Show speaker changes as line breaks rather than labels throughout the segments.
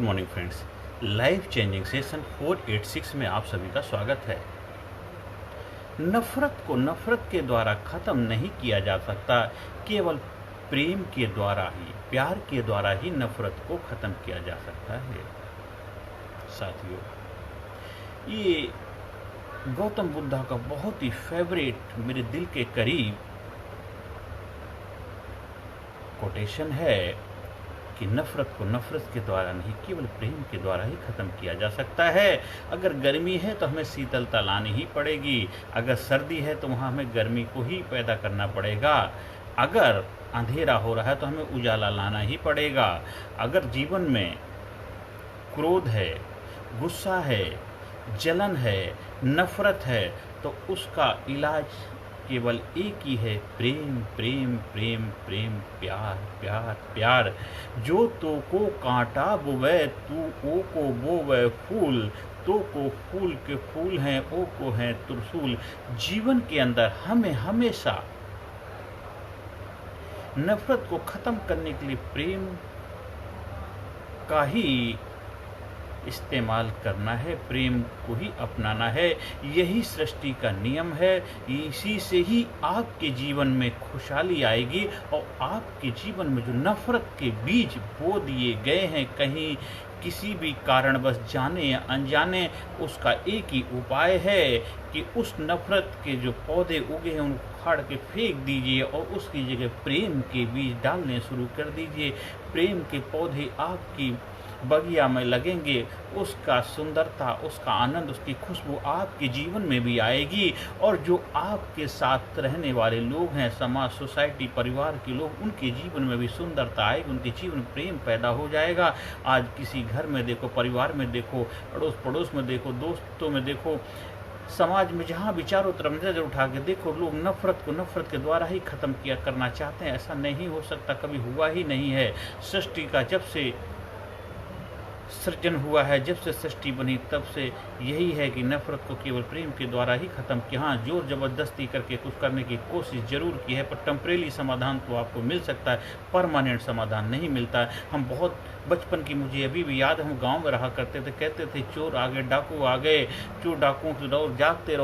Morning friends, life changing session 486 में आप सभी का स्वागत है। नफरत को नफरत के द्वारा ख़त्म नहीं किया जा सकता, केवल प्रेम के द्वारा ही, प्यार के द्वारा ही नफरत को ख़त्म किया जा सकता है। साथियों, ये गौतम बुद्धा का बहुत ही फेवरेट, मेरे दिल के करीब कोटेशन है कि नफरत को नफरत के द्वारा नहीं, केवल प्रेम के द्वारा ही ख़त्म किया जा सकता है। अगर गर्मी है तो हमें शीतलता लानी ही पड़ेगी, अगर सर्दी है तो वहाँ हमें गर्मी को ही पैदा करना पड़ेगा, अगर अंधेरा हो रहा है तो हमें उजाला लाना ही पड़ेगा। अगर जीवन में क्रोध है, गुस्सा है, जलन है, नफरत है, तो उसका इलाज केवल एक ही है, प्रेम प्रेम प्रेम प्रेम, प्यार प्यार प्यार। जो तो को कांटा बुवे, तू ओ को बोवे फूल, तो को फूल के फूल हैं, ओ को हैं त्रिशूल। जीवन के अंदर हमें हमेशा नफरत को ख़त्म करने के लिए प्रेम का ही इस्तेमाल करना है, प्रेम को ही अपनाना है। यही सृष्टि का नियम है, इसी से ही आपके जीवन में खुशहाली आएगी और आपके जीवन में जो नफरत के बीज बो दिए गए हैं, कहीं किसी भी कारणवश जाने या अनजाने, उसका एक ही उपाय है कि उस नफरत के जो पौधे उगे हैं उनको उखाड़ के फेंक दीजिए और उसकी जगह प्रेम के बीज डालने शुरू कर दीजिए। प्रेम के पौधे आपकी बगिया में लगेंगे, उसका सुंदरता, उसका आनंद, उसकी खुशबू आपके जीवन में भी आएगी और जो आपके साथ रहने वाले लोग हैं, समाज, सोसाइटी, परिवार के लोग, उनके जीवन में भी सुंदरता आएगी, उनके जीवन में प्रेम पैदा हो जाएगा। आज किसी घर में देखो, परिवार में देखो, अड़ोस पड़ोस में देखो, दोस्तों में देखो, समाज में जहाँ भी चारों तरफ नजर उठा के देखो, लोग नफरत को नफरत के द्वारा ही ख़त्म किया करना चाहते हैं। ऐसा नहीं हो सकता, कभी हुआ ही नहीं है। सृष्टि का जब से सृजन हुआ है, जब से सृष्टि बनी, तब से यही है कि नफरत को केवल प्रेम के द्वारा ही ख़त्म किया। हाँ, जोर ज़बरदस्ती करके कुछ करने की कोशिश ज़रूर की है, पर टेम्परेरी समाधान तो आपको मिल सकता है, परमानेंट समाधान नहीं मिलता है। हम बहुत बचपन की, मुझे अभी भी याद है, हम गांव में रहा करते थे, कहते थे चोर आ गए, डाकू आ गए, चोर डाकुओं से डरो, जागते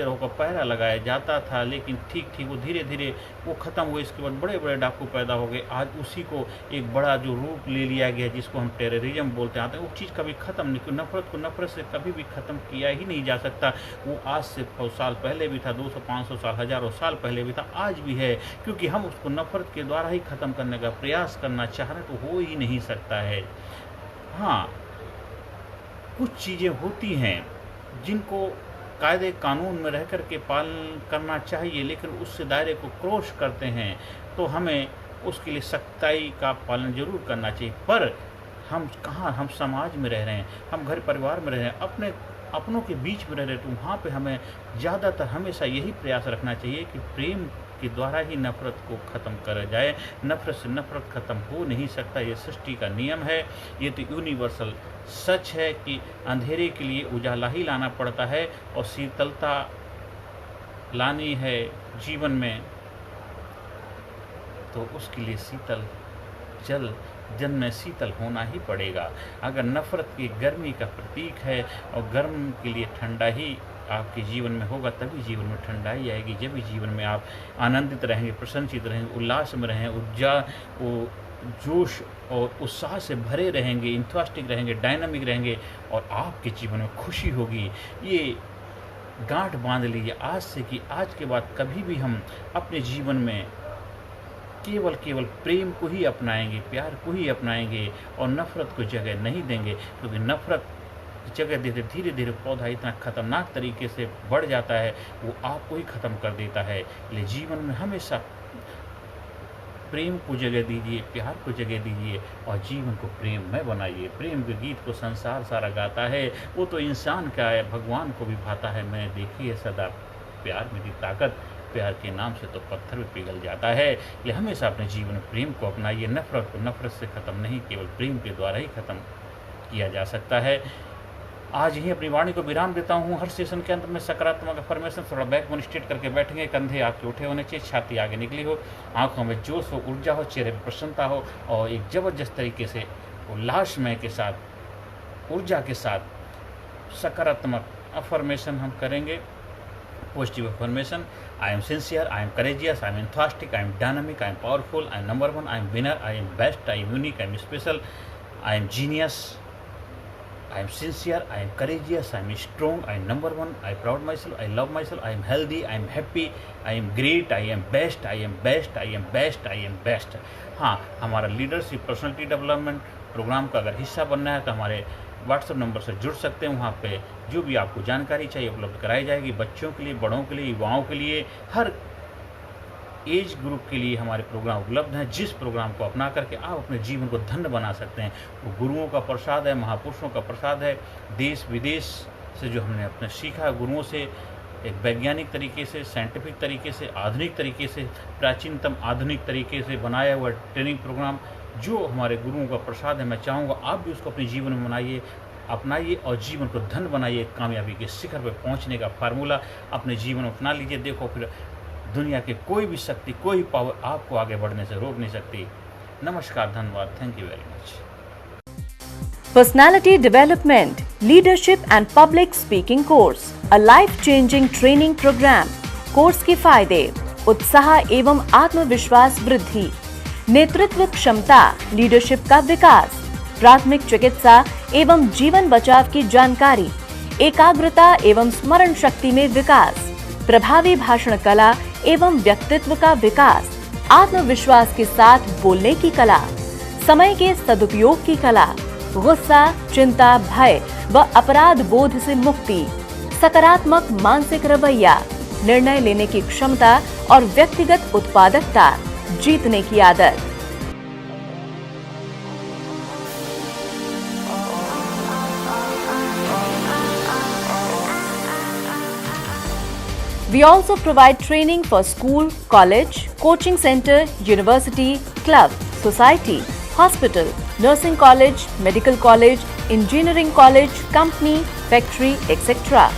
रहो का पहरा लगाया जाता था। लेकिन ठीक वो धीरे धीरे वो ख़त्म हुए, इसके बाद बड़े बड़े डाकू पैदा हो गए। आज उसी को एक बड़ा जो रूप ले लिया गया, जिसको हम टेररिज्म बोलते हैं, वो चीज़ कभी ख़त्म नहीं। नफरत को नफरत से कभी भी ख़त्म किया ही नहीं जा सकता। वो आज से 100 साल पहले भी था, 200, 500 साल, हज़ारों साल पहले भी था, आज भी है, क्योंकि हम उसको नफरत के द्वारा ही ख़त्म करने का प्रयास करना चाह रहे हैं, तो हो ही नहीं सकता है। हाँ, कुछ चीज़ें होती हैं जिनको कायदे कानून में रह कर के पालन करना चाहिए, लेकिन उससे दायरे को क्रॉस करते हैं तो हमें उसके लिए सख्ताई का पालन जरूर करना चाहिए। पर हम कहाँ, हम समाज में रह रहे हैं, हम घर परिवार में रह रहे हैं, अपनों के बीच में रह रहे हैं, तो वहाँ पे हमें ज़्यादातर हमेशा यही प्रयास रखना चाहिए कि प्रेम के द्वारा ही नफरत को ख़त्म करा जाए। नफरत से नफरत ख़त्म हो नहीं सकता, ये सृष्टि का नियम है। ये तो यूनिवर्सल सच है कि अंधेरे के लिए उजाला ही लाना पड़ता है और शीतलता लानी है जीवन में, तो उसके लिए शीतल जल में शीतल होना ही पड़ेगा। अगर नफरत की गर्मी का प्रतीक है और गर्म के लिए ठंडा ही आपके जीवन में होगा, तभी जीवन में ठंडाई आएगी, जब भी जीवन में आप आनंदित रहेंगे, प्रसन्नचित रहेंगे, उल्लास में रहें, जोश और उत्साह से भरे रहेंगे, इंथुसियास्टिक रहेंगे, डायनामिक रहेंगे और आपके जीवन में खुशी होगी। ये गांठ बांध लीजिए आज से कि आज के बाद कभी भी हम अपने जीवन में केवल प्रेम को ही अपनाएंगे, प्यार को ही अपनाएंगे और नफरत को जगह नहीं देंगे, क्योंकि नफरत जगह देते धीरे धीरे पौधा इतना खतरनाक तरीके से बढ़ जाता है, वो आपको ही ख़त्म कर देता है। इसलिए जीवन में हमेशा प्रेम को जगह दीजिए, प्यार को जगह दीजिए और जीवन को प्रेम में बनाइए। प्रेम के गीत को संसार सारा गाता है, वो तो इंसान का है, भगवान को भी भाता है। मैंने देखी है सदा प्यार मेरी ताकत, प्यार के नाम से तो पत्थर भी पिघल जाता है। इसलिए हमेशा अपने जीवन में प्रेम को अपनाइए। नफरत को नफरत से ख़त्म नहीं, केवल प्रेम के द्वारा ही ख़त्म किया जा सकता है। आज ही अपनी वाणी को विराम देता हूँ। हर सेशन के अंत में सकारात्मक अफर्मेशन, थोड़ा बैकबोन स्ट्रेट करके बैठेंगे, कंधे आपके उठे होने चाहिए, छाती आगे निकली हो, आंखों में जोश हो, ऊर्जा हो, चेहरे पर प्रसन्नता हो और एक ज़बरदस्त तरीके से उल्लासमय के साथ ऊर्जा के साथ सकारात्मक अफर्मेशन हम करेंगे। Positive affirmation, I am sincere, I am courageous, I am enthusiastic, I am dynamic, I am powerful, I am number one, I am winner, I am best, I am unique, I am special, I am genius, I am sincere, I am courageous, I am strong, I am number one, I proud myself, I love myself, I am healthy, I am happy, I am great, I am best, I am best, I am best, I am best। हाँ, हमारा leadership personality development programme का अगर हिस्सा बनना है तो हमारे WhatsApp number से जुड़ सकते हैं। वहाँ पे जो भी आपको जानकारी चाहिए उपलब्ध कराई जाएगी, बच्चों के लिए, बड़ों के लिए, युवाओं के लिए, हर एज ग्रुप के लिए हमारे प्रोग्राम उपलब्ध हैं, जिस प्रोग्राम को अपना करके आप अपने जीवन को धन्य बना सकते हैं। वो गुरुओं का प्रसाद है, महापुरुषों का प्रसाद है। देश विदेश से जो हमने अपने सीखा गुरुओं से, एक वैज्ञानिक तरीके से, साइंटिफिक तरीके से, आधुनिक तरीके से, प्राचीनतम आधुनिक तरीके से बनाया हुआ ट्रेनिंग प्रोग्राम जो हमारे गुरुओं का प्रसाद है, मैं चाहूँगा आप भी उसको अपने जीवन में बनाइए, अपनाइए और जीवन को धन्य बनाइए। कामयाबी के शिखर पर पहुँचने का फार्मूला अपने जीवन में अपना लीजिए। देखो फिर दुनिया की कोई भी शक्ति, कोई पावर आपको आगे बढ़ने से रोक नहीं सकती। नमस्कार, धन्यवाद, thank you very much.
Personality Development, Leadership and Public Speaking Course, a life-changing training program। Course के फायदे: उत्साह एवं आत्मविश्वास वृद्धि, नेतृत्व क्षमता, लीडरशिप का विकास, प्राथमिक चिकित्सा एवं जीवन बचाव की जानकारी, एकाग्रता एवं स्मरण शक्ति में विकास, प्रभावी भाषण कला एवं व्यक्तित्व का विकास, आत्मविश्वास के साथ बोलने की कला, समय के सदुपयोग की कला, गुस्सा, चिंता, भय व अपराध बोध से मुक्ति, सकारात्मक मानसिक रवैया, निर्णय लेने की क्षमता और व्यक्तिगत उत्पादकता, जीतने की आदत। We also provide training for school, college, coaching center, university, club, society, hospital, nursing college, medical college, engineering college, company, factory, etc.